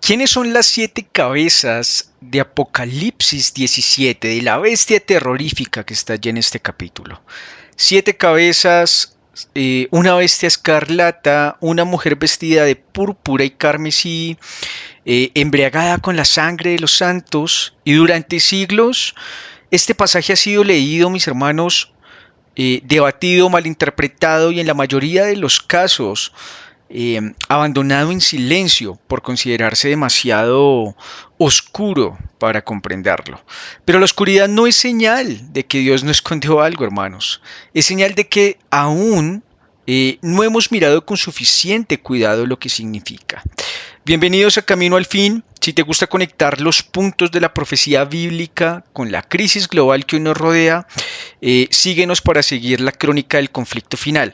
¿Quiénes son las siete cabezas de Apocalipsis 17, de la bestia terrorífica que está allí en este capítulo? Siete cabezas, una bestia escarlata, una mujer vestida de púrpura y carmesí, embriagada con la sangre de los santos, y durante siglos este pasaje ha sido leído, mis hermanos, debatido, malinterpretado y en la mayoría de los casos abandonado en silencio por considerarse demasiado oscuro para comprenderlo. Pero la oscuridad no es señal de que Dios no escondió algo, hermanos. Es señal de que aún no hemos mirado con suficiente cuidado lo que significa. Bienvenidos a Camino al Fin. Si te gusta conectar los puntos de la profecía bíblica con la crisis global que hoy nos rodea, síguenos para seguir la crónica del conflicto final.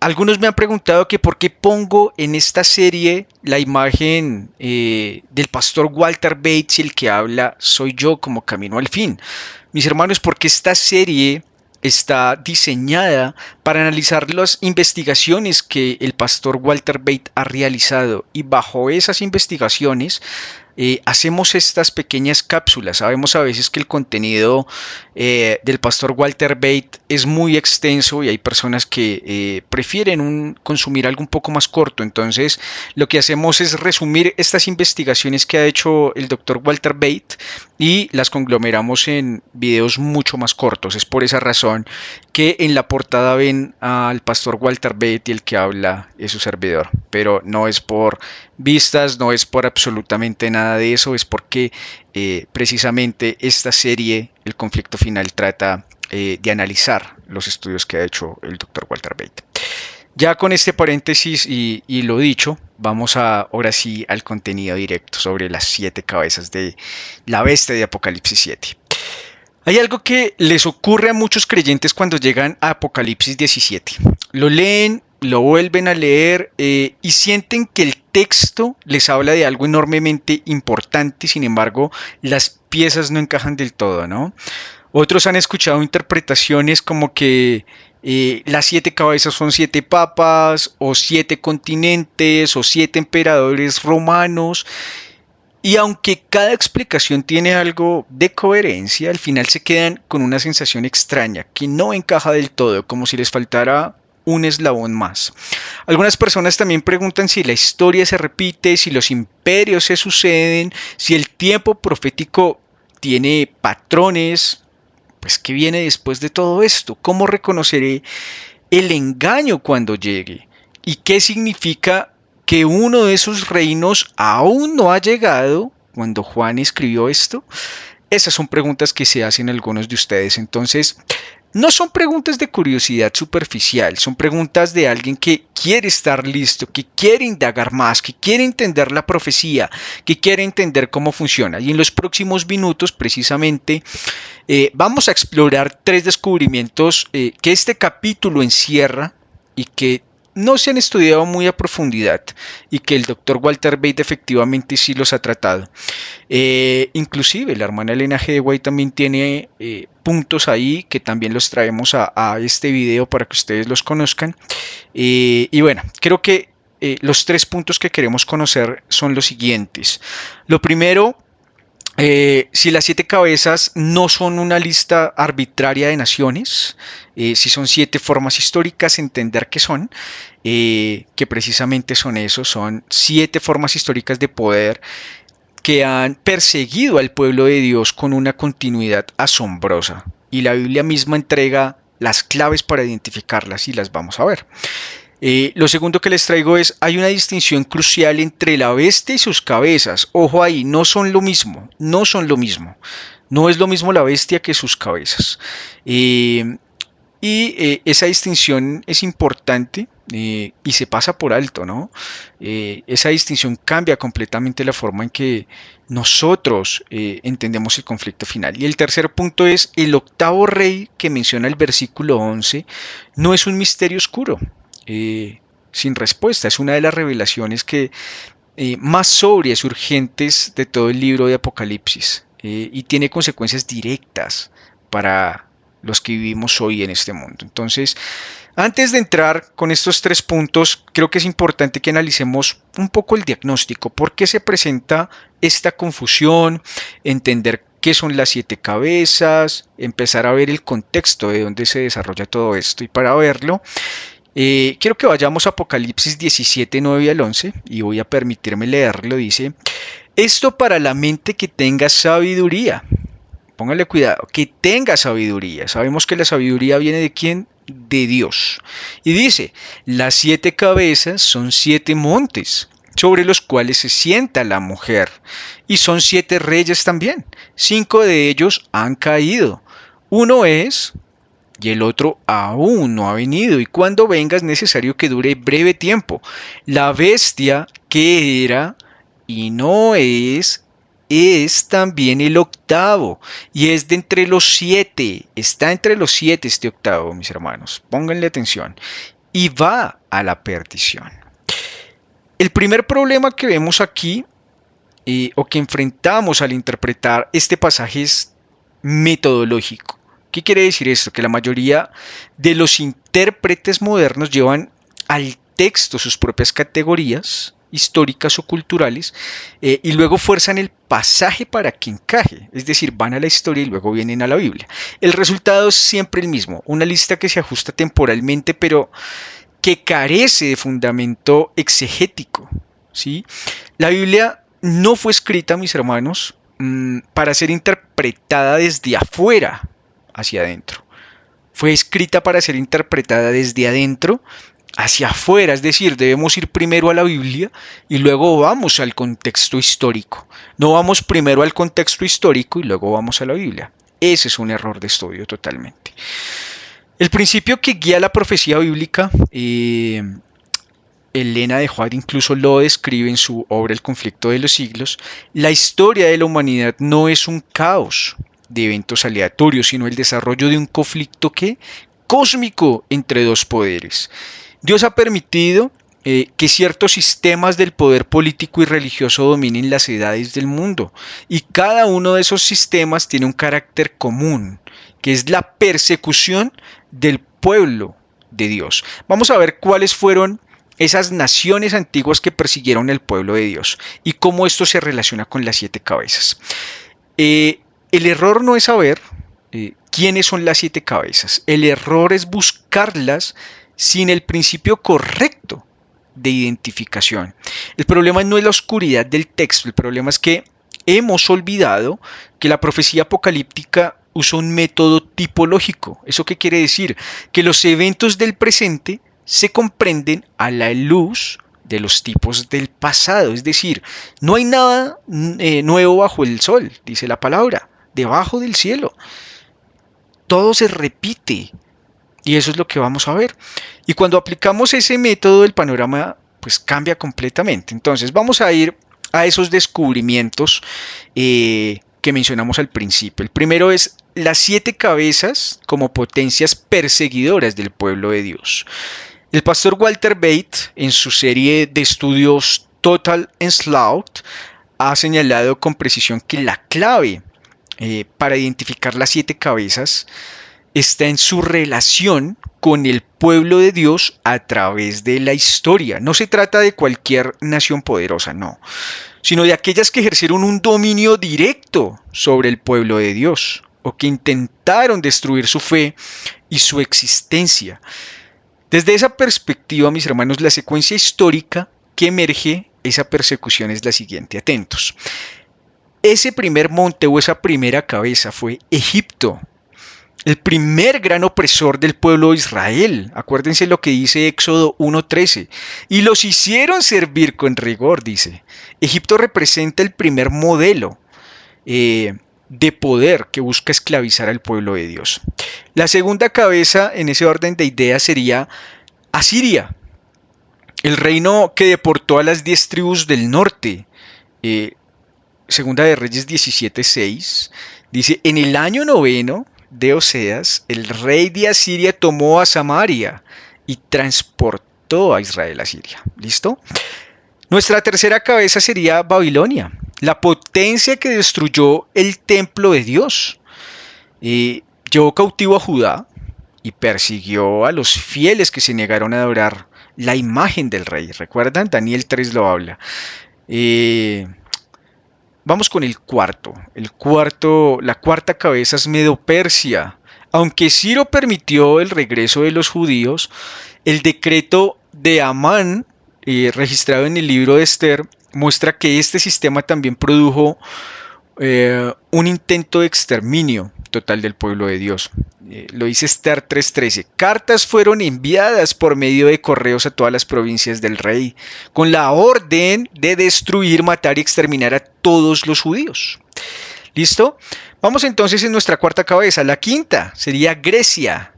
Algunos me han preguntado que por qué pongo en esta serie la imagen del pastor Walter Bates y el que habla soy yo como Camino al Fin. Mis hermanos, porque esta serie está diseñada para analizar las investigaciones que el pastor Walter Bates ha realizado y bajo esas investigaciones hacemos estas pequeñas cápsulas. Sabemos a veces que el contenido del pastor Walter Bate es muy extenso y hay personas que prefieren consumir algo un poco más corto. Entonces, lo que hacemos es resumir estas investigaciones que ha hecho el doctor Walter Bate y las conglomeramos en videos mucho más cortos. Es por esa razón que en la portada ven al pastor Walter Bate y el que habla es su servidor. Pero no es por vistas, no es por absolutamente nada de eso, es porque precisamente esta serie, El conflicto final, trata de analizar los estudios que ha hecho el doctor Walter Bate. Ya con este paréntesis y lo dicho, vamos ahora sí al contenido directo sobre las siete cabezas de la bestia de Apocalipsis 7. Hay algo que les ocurre a muchos creyentes cuando llegan a Apocalipsis 17. Lo leen, lo vuelven a leer y sienten que el texto les habla de algo enormemente importante, sin embargo, las piezas no encajan del todo, ¿no? Otros han escuchado interpretaciones como que las siete cabezas son siete papas, o siete continentes, o siete emperadores romanos, y aunque cada explicación tiene algo de coherencia, al final se quedan con una sensación extraña, que no encaja del todo, como si les faltara un eslabón más. Algunas personas también preguntan si la historia se repite, si los imperios se suceden, si el tiempo profético tiene patrones. Pues, ¿qué viene después de todo esto? ¿Cómo reconoceré el engaño cuando llegue? ¿Y qué significa que uno de esos reinos aún no ha llegado cuando Juan escribió esto? Esas son preguntas que se hacen algunos de ustedes. Entonces, no son preguntas de curiosidad superficial, son preguntas de alguien que quiere estar listo, que quiere indagar más, que quiere entender la profecía, que quiere entender cómo funciona. Y en los próximos minutos, precisamente, vamos a explorar tres descubrimientos que este capítulo encierra y que no se han estudiado muy a profundidad y que el doctor Walter Bate efectivamente sí los ha tratado. Inclusive la hermana Elena G. de White también tiene puntos ahí que también los traemos a este video para que ustedes los conozcan. Y bueno, creo que los tres puntos que queremos conocer son los siguientes. Lo primero, si las siete cabezas no son una lista arbitraria de naciones, si son siete formas históricas, entender que son, que precisamente son eso, son siete formas históricas de poder que han perseguido al pueblo de Dios con una continuidad asombrosa. Y la Biblia misma entrega las claves para identificarlas y las vamos a ver. Lo segundo que les traigo es, hay una distinción crucial entre la bestia y sus cabezas. Ojo ahí, no son lo mismo, no son lo mismo. No es lo mismo la bestia que sus cabezas. Esa distinción es importante y se pasa por alto, ¿no? Esa distinción cambia completamente la forma en que nosotros entendemos el conflicto final. Y el tercer punto es, el octavo rey que menciona el versículo 11 no es un misterio oscuro. Sin respuesta, es una de las revelaciones que más sobrias y urgentes de todo el libro de Apocalipsis y tiene consecuencias directas para los que vivimos hoy en este mundo. Entonces, antes de entrar con estos 3 puntos, creo que es importante que analicemos un poco el diagnóstico, por qué se presenta esta confusión, entender qué son las 7 cabezas, empezar a ver el contexto de dónde se desarrolla todo esto. Y para verlo, quiero que vayamos a Apocalipsis 17, 9 al 11 y voy a permitirme leerlo. Dice, esto para la mente que tenga sabiduría. Póngale cuidado, que tenga sabiduría. Sabemos que la sabiduría viene de quién? De Dios. Y dice, las 7 cabezas son 7 montes sobre los cuales se sienta la mujer. Y son 7 reyes también. 5 de ellos han caído. Uno es y el otro aún no ha venido. Y cuando venga es necesario que dure breve tiempo. La bestia que era y no es también el octavo y es de entre los 7. Está entre los 7 este octavo, mis hermanos. Pónganle atención. Y va a la perdición. El primer problema que vemos aquí o que enfrentamos al interpretar este pasaje es metodológico. ¿Qué quiere decir esto? Que la mayoría de los intérpretes modernos llevan al texto sus propias categorías históricas o culturales y luego fuerzan el pasaje para que encaje, es decir, van a la historia y luego vienen a la Biblia. El resultado es siempre el mismo, una lista que se ajusta temporalmente pero que carece de fundamento exegético, ¿sí? La Biblia no fue escrita, mis hermanos, para ser interpretada desde afuera hacia adentro. Fue escrita para ser interpretada desde adentro hacia afuera, es decir, debemos ir primero a la Biblia y luego vamos al contexto histórico. No vamos primero al contexto histórico y luego vamos a la Biblia. Ese es un error de estudio totalmente. El principio que guía la profecía bíblica, Elena de White incluso lo describe en su obra El conflicto de los siglos, la historia de la humanidad no es un caos de eventos aleatorios, sino el desarrollo de un conflicto cósmico entre dos poderes. Dios ha permitido que ciertos sistemas del poder político y religioso dominen las edades del mundo, y cada uno de esos sistemas tiene un carácter común, que es la persecución del pueblo de Dios. Vamos a ver cuáles fueron esas naciones antiguas que persiguieron el pueblo de Dios y cómo esto se relaciona con las 7 cabezas. El error no es saber quiénes son las 7 cabezas. El error es buscarlas sin el principio correcto de identificación. El problema no es la oscuridad del texto, el problema es que hemos olvidado que la profecía apocalíptica usa un método tipológico. ¿Eso qué quiere decir? Que los eventos del presente se comprenden a la luz de los tipos del pasado. Es decir, no hay nada nuevo bajo el sol, dice la palabra, debajo del cielo. Todo se repite. Y eso es lo que vamos a ver. Y cuando aplicamos ese método, el panorama pues cambia completamente. Entonces vamos a ir a esos descubrimientos que mencionamos al principio. El primero es las 7 cabezas como potencias perseguidoras del pueblo de Dios. El pastor Walter Bate, en su serie de estudios Total Onslaught, ha señalado con precisión que la clave para identificar las 7 cabezas está en su relación con el pueblo de Dios a través de la historia. No se trata de cualquier nación poderosa, no, sino de aquellas que ejercieron un dominio directo sobre el pueblo de Dios o que intentaron destruir su fe y su existencia. Desde esa perspectiva, mis hermanos, la secuencia histórica que emerge esa persecución es la siguiente. Atentos. Ese primer monte o esa primera cabeza fue Egipto, el primer gran opresor del pueblo de Israel. Acuérdense lo que dice Éxodo 1:13. Y los hicieron servir con rigor, dice. Egipto representa el primer modelo de poder que busca esclavizar al pueblo de Dios. La segunda cabeza en ese orden de ideas sería Asiria, el reino que deportó a las 10 tribus del norte. Segunda de Reyes 17:6 dice, en el año 9 de Oseas, el rey de Asiria tomó a Samaria y transportó a Israel a Siria. ¿Listo? Nuestra tercera cabeza sería Babilonia, la potencia que destruyó el templo de Dios. llevó cautivo a Judá y persiguió a los fieles que se negaron a adorar la imagen del rey. ¿Recuerdan? Daniel 3 lo habla. Eh, Vamos con el cuarto. La cuarta cabeza es Medo-Persia. Aunque Ciro permitió el regreso de los judíos, el decreto de Amán, registrado en el libro de Esther, muestra que este sistema también produjo un intento de exterminio total del pueblo de Dios. Lo dice Esther 3:13. Cartas fueron enviadas por medio de correos a todas las provincias del rey, con la orden de destruir, matar y exterminar a todos los judíos. ¿Listo? Vamos entonces en nuestra cuarta cabeza. La quinta sería Grecia.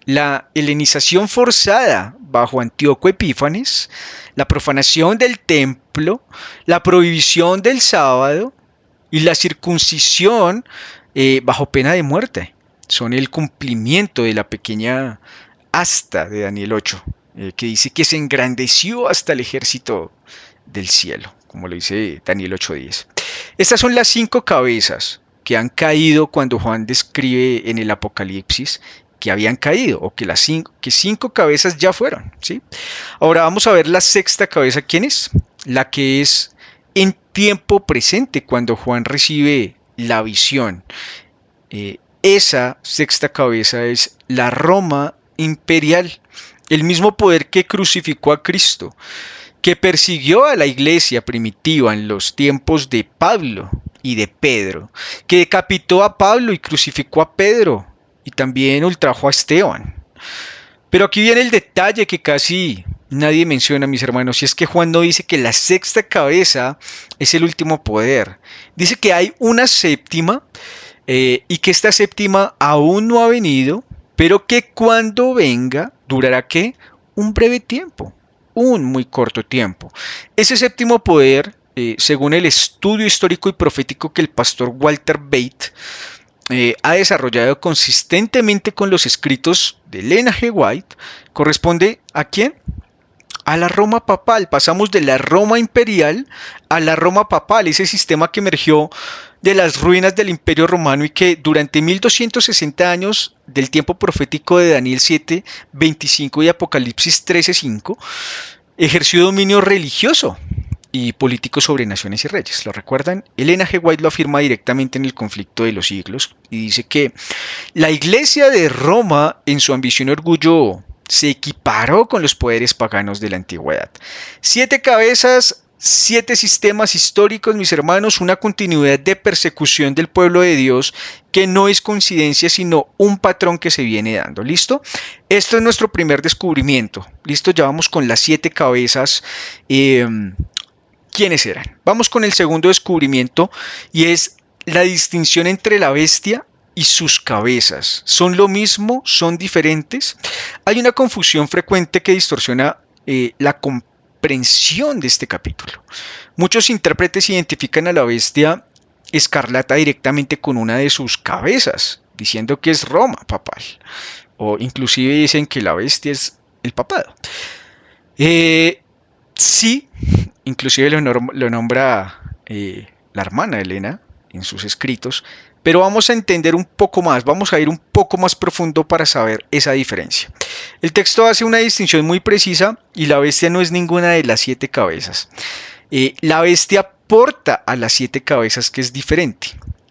La helenización forzada bajo Antíoco Epífanes, la profanación del templo, la prohibición del sábado y la circuncisión bajo pena de muerte. Son el cumplimiento de la pequeña asta de Daniel 8, que dice que se engrandeció hasta el ejército del cielo, como lo dice Daniel 8:10. Estas son las 5 cabezas que han caído cuando Juan describe en el Apocalipsis que habían caído, o que cinco cabezas ya fueron, ¿sí? Ahora vamos a ver la sexta cabeza. ¿Quién es? La que es en tiempo presente, cuando Juan recibe la visión. Esa sexta cabeza es la Roma imperial, el mismo poder que crucificó a Cristo, que persiguió a la iglesia primitiva en los tiempos de Pablo y de Pedro, que decapitó a Pablo y crucificó a Pedro, y también ultrajó a Esteban. Pero aquí viene el detalle que casi nadie menciona, mis hermanos, y es que Juan no dice que la sexta cabeza es el último poder. Dice que hay una séptima, y que esta séptima aún no ha venido, pero que cuando venga durará ¿qué? Un breve tiempo, un muy corto tiempo. Ese séptimo poder, según el estudio histórico y profético que el pastor Walter Bate ha desarrollado consistentemente con los escritos de Elena G. White, corresponde ¿a quién? A la Roma papal. Pasamos de la Roma imperial a la Roma papal, ese sistema que emergió de las ruinas del Imperio Romano y que durante 1260 años del tiempo profético de Daniel 7:25 y Apocalipsis 13:5 ejerció dominio religioso y político sobre naciones y reyes. ¿Lo recuerdan? Elena G. White lo afirma directamente en El conflicto de los siglos y dice que la iglesia de Roma, en su ambición y orgullo, se equiparó con los poderes paganos de la antigüedad. 7 cabezas, 7 sistemas históricos, mis hermanos, una continuidad de persecución del pueblo de Dios que no es coincidencia, sino un patrón que se viene dando. ¿Listo? Esto es nuestro primer descubrimiento. ¿Listo? Ya vamos con las 7 cabezas. ¿Quiénes eran? Vamos con el segundo descubrimiento y es la distinción entre la bestia y sus cabezas. ¿Son lo mismo? ¿Son diferentes? Hay una confusión frecuente que distorsiona la comprensión de este capítulo. Muchos intérpretes identifican a la bestia escarlata directamente con una de sus cabezas, diciendo que es Roma papal, o inclusive dicen que la bestia es el papado. Sí, inclusive lo nombra la hermana Elena en sus escritos, pero vamos a entender un poco más, vamos a ir un poco más profundo para saber esa diferencia. El texto hace una distinción muy precisa y la bestia no es ninguna de las 7 cabezas. La bestia porta a las 7 cabezas, que es diferente.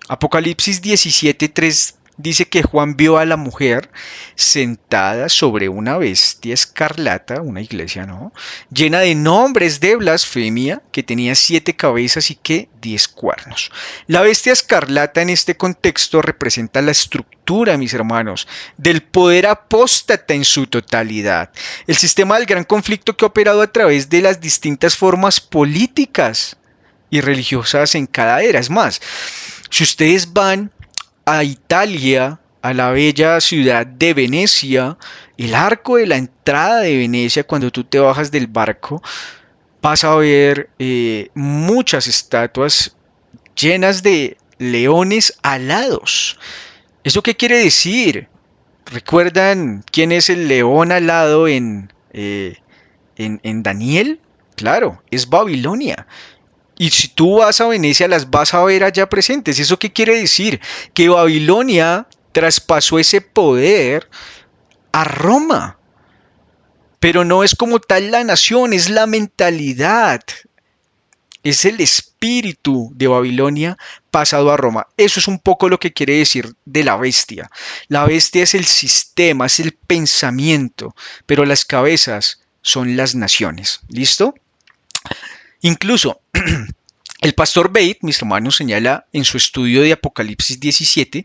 Apocalipsis 17:3 dice que Juan vio a la mujer sentada sobre una bestia escarlata, una iglesia, ¿no? Llena de nombres de blasfemia, que tenía 7 cabezas y que 10 cuernos. La bestia escarlata en este contexto representa la estructura, mis hermanos, del poder apóstata en su totalidad. El sistema del gran conflicto que ha operado a través de las distintas formas políticas y religiosas en cada era. Es más, si ustedes van a Italia, a la bella ciudad de Venecia, el arco de la entrada de Venecia, cuando tú te bajas del barco, vas a ver muchas estatuas llenas de leones alados. ¿Eso qué quiere decir? ¿Recuerdan quién es el león alado en Daniel? Claro, es Babilonia. Y si tú vas a Venecia, las vas a ver allá presentes. ¿Eso qué quiere decir? Que Babilonia traspasó ese poder a Roma. Pero no es como tal la nación, es la mentalidad, es el espíritu de Babilonia pasado a Roma. Eso es un poco lo que quiere decir de la bestia. La bestia es el sistema, es el pensamiento, pero las cabezas son las naciones. ¿Listo? Incluso el pastor Bate, mis hermanos, señala en su estudio de Apocalipsis 17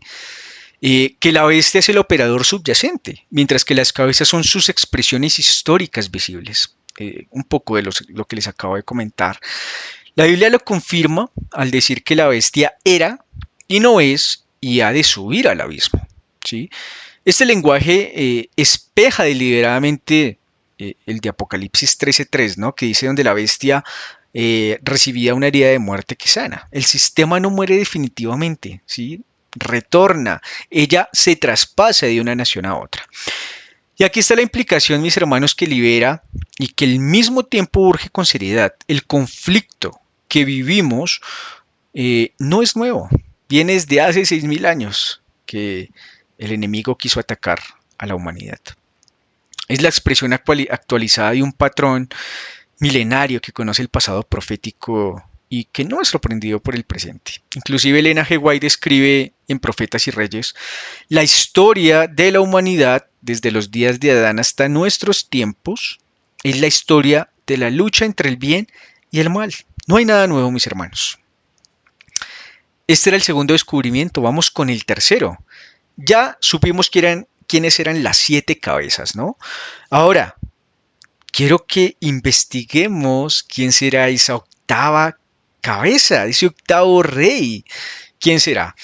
que la bestia es el operador subyacente, mientras que las cabezas son sus expresiones históricas visibles. Un poco de lo que les acabo de comentar. La Biblia lo confirma al decir que la bestia era y no es y ha de subir al abismo. ¿Sí? Este lenguaje espeja deliberadamente el de Apocalipsis 13:3, ¿no? Que dice donde la bestia recibía una herida de muerte que sana. El sistema no muere definitivamente, ¿sí? Retorna, ella se traspasa de una nación a otra. Y aquí está la implicación, mis hermanos, que libera y que al mismo tiempo urge con seriedad. El conflicto que vivimos no es nuevo, viene desde hace 6.000 años que el enemigo quiso atacar a la humanidad. Es la expresión actualizada de un patrón milenario que conoce el pasado profético y que no es sorprendido por el presente. Inclusive Elena G. White escribe en Profetas y Reyes, la historia de la humanidad desde los días de Adán hasta nuestros tiempos es la historia de la lucha entre el bien y el mal. No hay nada nuevo, mis hermanos. Este era el segundo descubrimiento, vamos con el tercero. Ya supimos quiénes eran las 7 cabezas, ¿no? Ahora, quiero que investiguemos quién será esa octava cabeza, ese octavo rey. ¿Quién será?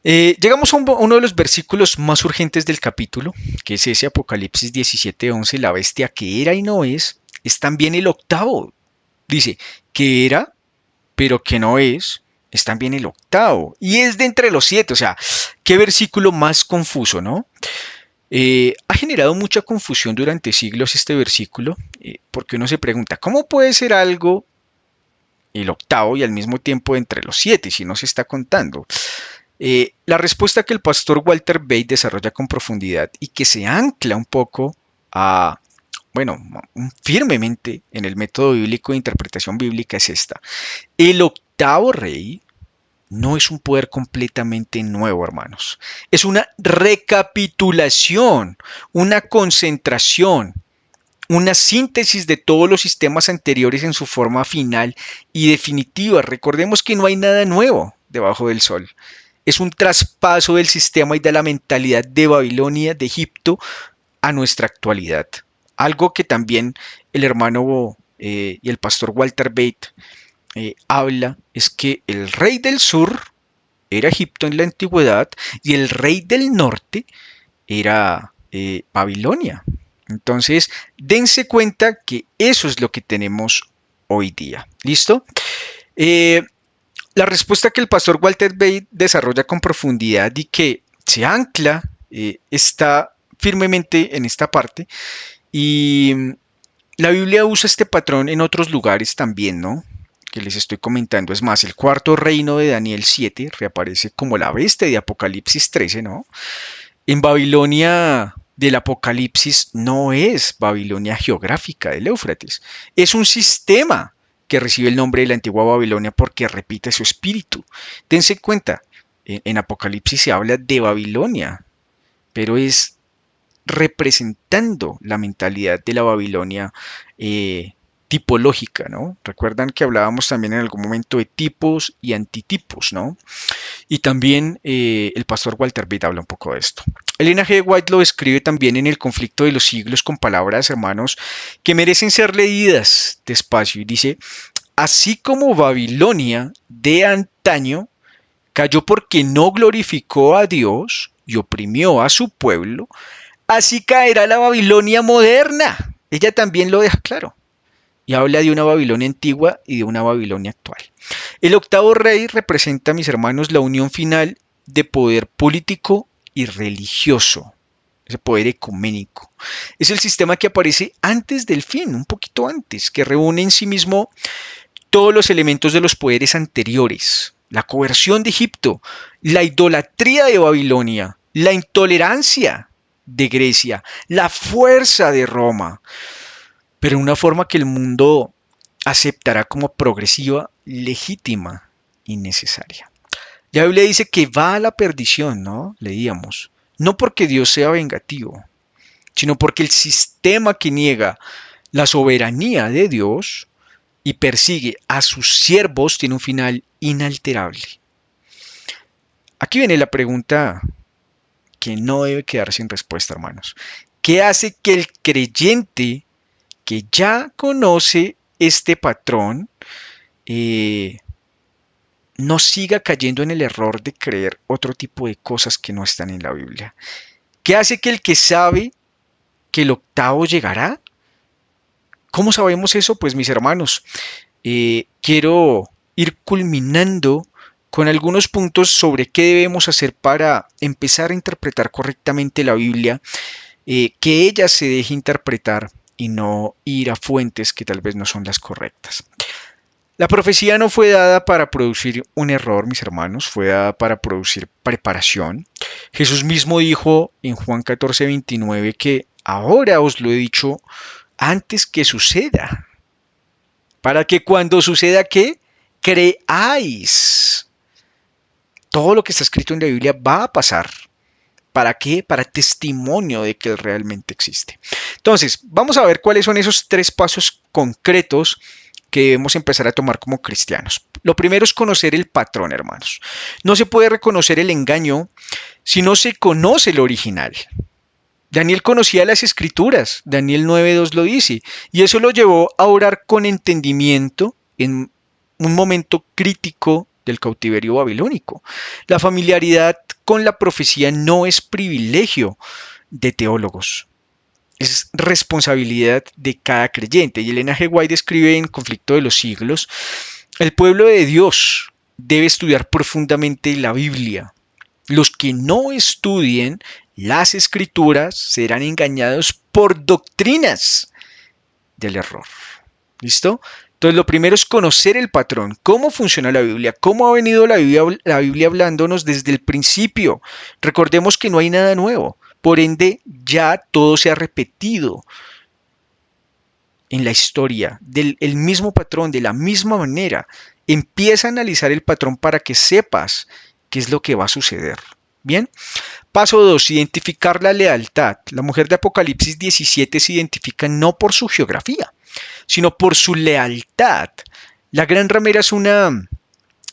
Llegamos a uno de los versículos más urgentes del capítulo, que es ese Apocalipsis 17:11, la bestia que era y no es también el octavo. Dice, que era, pero que no es también el octavo. Y es de entre los 7, o sea, qué versículo más confuso, ¿no? Ha generado mucha confusión durante siglos este versículo, porque uno se pregunta, ¿cómo puede ser algo el octavo y al mismo tiempo entre los 7 si no se está contando? La respuesta que el pastor Walter Bate desarrolla con profundidad y que se ancla un poco a, bueno, firmemente en el método bíblico de interpretación bíblica es esta. El octavo rey no es un poder completamente nuevo, hermanos. Es una recapitulación, una concentración, una síntesis de todos los sistemas anteriores en su forma final y definitiva. Recordemos que no hay nada nuevo debajo del sol. Es un traspaso del sistema y de la mentalidad de Babilonia, de Egipto, a nuestra actualidad. Algo que también el hermano y el pastor Walter Bate habla es que el rey del sur era Egipto en la antigüedad y el rey del norte era Babilonia. Entonces, dense cuenta que eso es lo que tenemos hoy día. ¿Listo? La respuesta que el pastor Walter Bate desarrolla con profundidad y que se ancla está firmemente en esta parte y la Biblia usa este patrón en otros lugares también, ¿no? Que les estoy comentando. Es más, el cuarto reino de Daniel 7 reaparece como la bestia de Apocalipsis 13, ¿no? En Babilonia del Apocalipsis no es Babilonia geográfica del Éufrates, es un sistema que recibe el nombre de la antigua Babilonia porque repite su espíritu. Dense cuenta, en Apocalipsis se habla de Babilonia, pero es representando la mentalidad de la Babilonia tipológica, ¿no? Recuerdan que hablábamos también en algún momento de tipos y antitipos, ¿no? Y también el pastor Walter Bate habla un poco de esto. Elena G. White lo describe también en El conflicto de los siglos con palabras, hermanos, que merecen ser leídas despacio. Y dice, así como Babilonia de antaño cayó porque no glorificó a Dios y oprimió a su pueblo, así caerá la Babilonia moderna. Ella también lo deja claro. Y habla de una Babilonia antigua y de una Babilonia actual. El octavo rey representa, mis hermanos, la unión final de poder político y religioso, ese poder ecuménico. Es el sistema que aparece antes del fin, un poquito antes, que reúne en sí mismo todos los elementos de los poderes anteriores. La coerción de Egipto, la idolatría de Babilonia la intolerancia de Grecia, la fuerza de Roma, pero en una forma que el mundo aceptará como progresiva, legítima y necesaria. La Biblia dice que va a la perdición, ¿no? Leíamos. No porque Dios sea vengativo, sino porque el sistema que niega la soberanía de Dios y persigue a sus siervos tiene un final inalterable. Aquí viene la pregunta que no debe quedar sin respuesta, hermanos. ¿Qué hace que el creyente que ya conoce este patrón no siga cayendo en el error de creer otro tipo de cosas que no están en la Biblia? ¿Qué hace que el que sabe que el octavo llegará? ¿Cómo sabemos eso? Pues mis hermanos, quiero ir culminando con algunos puntos sobre qué debemos hacer para empezar a interpretar correctamente la Biblia, que ella se deje interpretar y no ir a fuentes que tal vez no son las correctas. La profecía no fue dada para producir un error, mis hermanos, fue dada para producir preparación. Jesús mismo dijo en Juan 14:29 que ahora os lo he dicho antes que suceda, para que cuando suceda, ¿qué? Creáis. Todo lo que está escrito en la Biblia va a pasar. ¿Para qué? Para testimonio de que Él realmente existe. Entonces, vamos a ver cuáles son esos 3 pasos concretos que debemos empezar a tomar como cristianos. Lo primero es conocer el patrón, hermanos. No se puede reconocer el engaño si no se conoce el original. Daniel conocía las escrituras, Daniel 9:2 lo dice, y eso lo llevó a orar con entendimiento en un momento crítico del cautiverio babilónico. La familiaridad con la profecía no es privilegio de teólogos, es responsabilidad de cada creyente. Y Elena G. White escribe en Conflicto de los Siglos, el pueblo de Dios debe estudiar profundamente la Biblia. Los que no estudien las escrituras serán engañados por doctrinas del error. ¿Listo? Entonces lo primero es conocer el patrón, cómo funciona la Biblia, cómo ha venido la Biblia hablándonos desde el principio. Recordemos que no hay nada nuevo, por ende ya todo se ha repetido en la historia, del el mismo patrón, de la misma manera. Empieza a analizar el patrón para que sepas qué es lo que va a suceder. Bien. Paso 2. Identificar la lealtad. La mujer de Apocalipsis 17 se identifica no por su geografía, sino por su lealtad. La gran ramera es una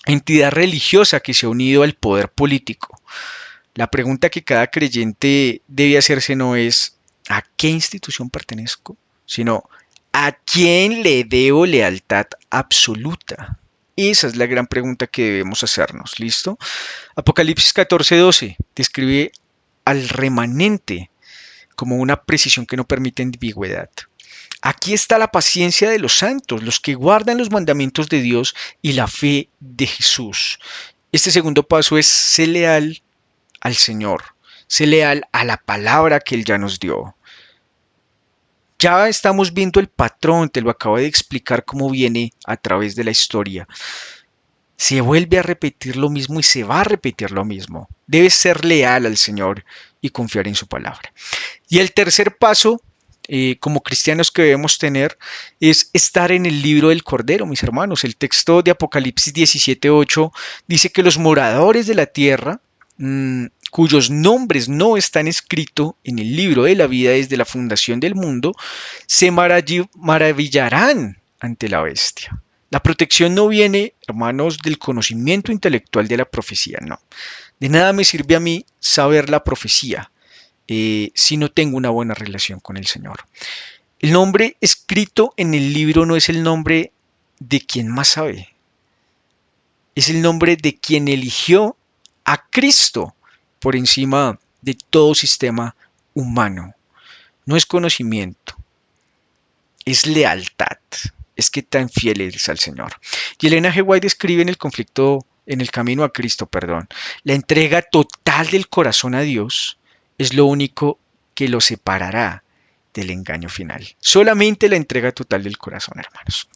entidad religiosa que se ha unido al poder político. La pregunta que cada creyente debe hacerse no es ¿a qué institución pertenezco?, sino ¿a quién le debo lealtad absoluta? Esa es la gran pregunta que debemos hacernos. ¿Listo? Apocalipsis 14:12 describe al remanente como una precisión que no permite ambigüedad. Aquí está la paciencia de los santos, los que guardan los mandamientos de Dios y la fe de Jesús. Este segundo paso es ser leal al Señor, ser leal a la palabra que Él ya nos dio. Ya estamos viendo el patrón, te lo acabo de explicar cómo viene a través de la historia. Se vuelve a repetir lo mismo y se va a repetir lo mismo. Debes ser leal al Señor y confiar en su palabra. Y el tercer paso, como cristianos que debemos tener, es estar en el libro del Cordero, mis hermanos. El texto de Apocalipsis 17:8 dice que los moradores de la tierra, cuyos nombres no están escritos en el libro de la vida desde la fundación del mundo, se maravillarán ante la bestia. La protección no viene, hermanos, del conocimiento intelectual de la profecía, no. De nada me sirve a mí saber la profecía si no tengo una buena relación con el Señor. El nombre escrito en el libro no es el nombre de quien más sabe, es el nombre de quien eligió a Cristo por encima de todo sistema humano. No es conocimiento, es lealtad. Es que tan fiel eres al Señor. Y Elena G. White escribe en el camino a Cristo, la entrega total del corazón a Dios es lo único que lo separará del engaño final. Solamente la entrega total del corazón, hermanos.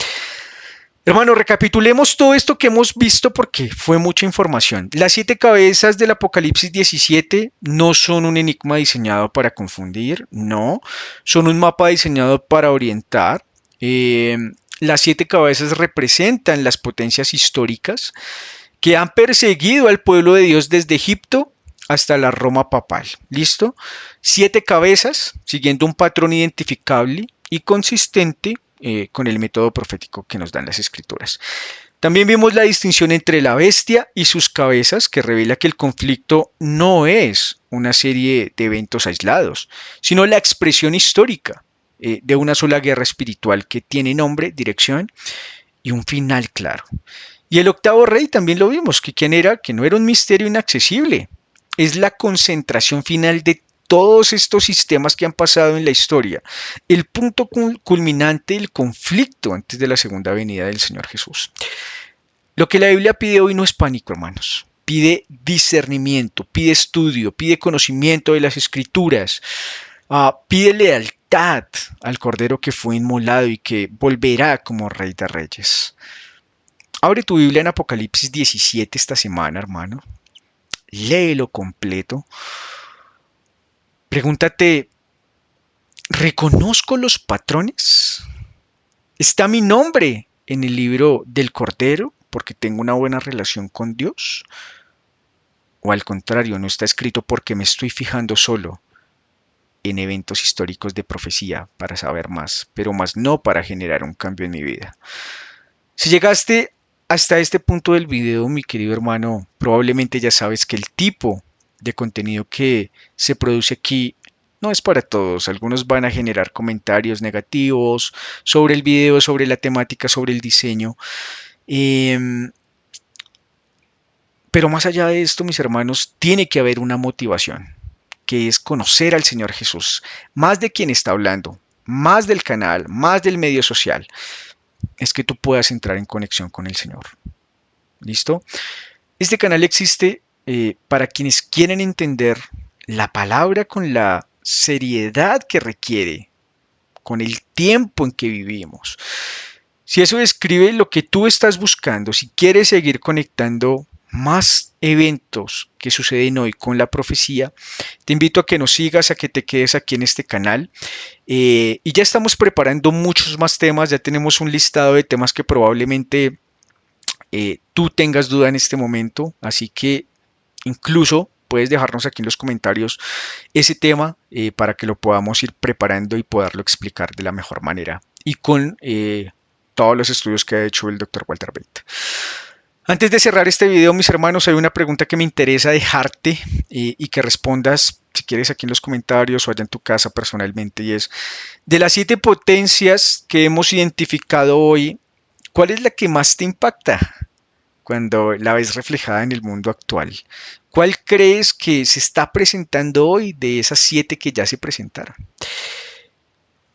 Hermano, recapitulemos todo esto que hemos visto porque fue mucha información. Las 7 cabezas del Apocalipsis 17 no son un enigma diseñado para confundir, no, son un mapa diseñado para orientar. Eh, las 7 cabezas representan las potencias históricas que han perseguido al pueblo de Dios desde Egipto hasta la Roma papal. ¿Listo? 7 cabezas, siguiendo un patrón identificable y consistente con el método profético que nos dan las escrituras. También vimos la distinción entre la bestia y sus cabezas, que revela que el conflicto no es una serie de eventos aislados, sino la expresión histórica de una sola guerra espiritual que tiene nombre, dirección y un final claro. Y el octavo rey también lo vimos, que quién era, que no era un misterio inaccesible, es la concentración final de todos estos sistemas que han pasado en la historia, el punto culminante del conflicto antes de la segunda venida del Señor Jesús. Lo que la Biblia pide hoy no es pánico, hermanos. Pide discernimiento, pide estudio, pide conocimiento de las escrituras, pide lealtad al Cordero que fue inmolado y que volverá como Rey de Reyes. Abre tu Biblia en Apocalipsis 17 esta semana, hermano. Léelo completo. Pregúntate, ¿reconozco los patrones? ¿Está mi nombre en el libro del Cordero porque tengo una buena relación con Dios? ¿O al contrario, no está escrito porque me estoy fijando solo en eventos históricos de profecía para saber más, pero más no para generar un cambio en mi vida? Si llegaste hasta este punto del video, mi querido hermano, probablemente ya sabes que el tipo de contenido que se produce aquí no es para todos. Algunos van a generar comentarios negativos sobre el video, sobre la temática, sobre el diseño. Pero más allá de esto, mis hermanos, tiene que haber una motivación, que es conocer al Señor Jesús, más de quien está hablando, más del canal, más del medio social, es que tú puedas entrar en conexión con el Señor. ¿Listo? Este canal existe para quienes quieren entender la palabra con la seriedad que requiere, con el tiempo en que vivimos. Si eso describe lo que tú estás buscando, si quieres seguir conectando más eventos que suceden hoy con la profecía, te invito a que nos sigas, a que te quedes aquí en este canal. Y ya estamos preparando muchos más temas, ya tenemos un listado de temas que probablemente tú tengas duda en este momento, así que incluso puedes dejarnos aquí en los comentarios ese tema para que lo podamos ir preparando y poderlo explicar de la mejor manera y con todos los estudios que ha hecho el Dr. Walter Bate. Antes de cerrar este video, mis hermanos, hay una pregunta que me interesa dejarte y que respondas, si quieres, aquí en los comentarios o allá en tu casa personalmente, y es, de las 7 potencias que hemos identificado hoy, ¿cuál es la que más te impacta cuando la ves reflejada en el mundo actual? ¿Cuál crees que se está presentando hoy de esas 7 que ya se presentaron?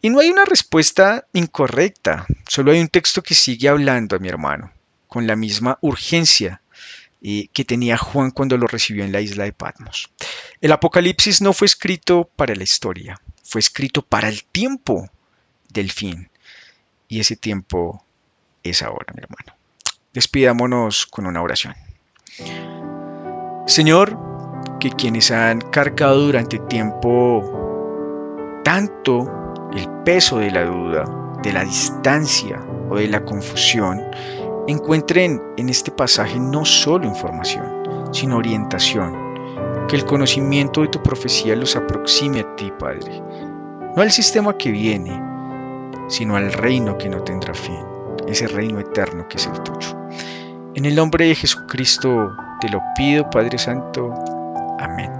Y no hay una respuesta incorrecta, solo hay un texto que sigue hablando a mi hermano, con la misma urgencia que tenía Juan cuando lo recibió en la isla de Patmos. El Apocalipsis no fue escrito para la historia, fue escrito para el tiempo del fin. Y ese tiempo es ahora, mi hermano. Despidámonos con una oración. Señor, que quienes han cargado durante tiempo tanto el peso de la duda, de la distancia o de la confusión, encuentren en este pasaje no solo información, sino orientación. Que el conocimiento de tu profecía los aproxime a ti, Padre. No al sistema que viene, sino al reino que no tendrá fin, ese reino eterno que es el tuyo. En el nombre de Jesucristo te lo pido, Padre Santo. Amén.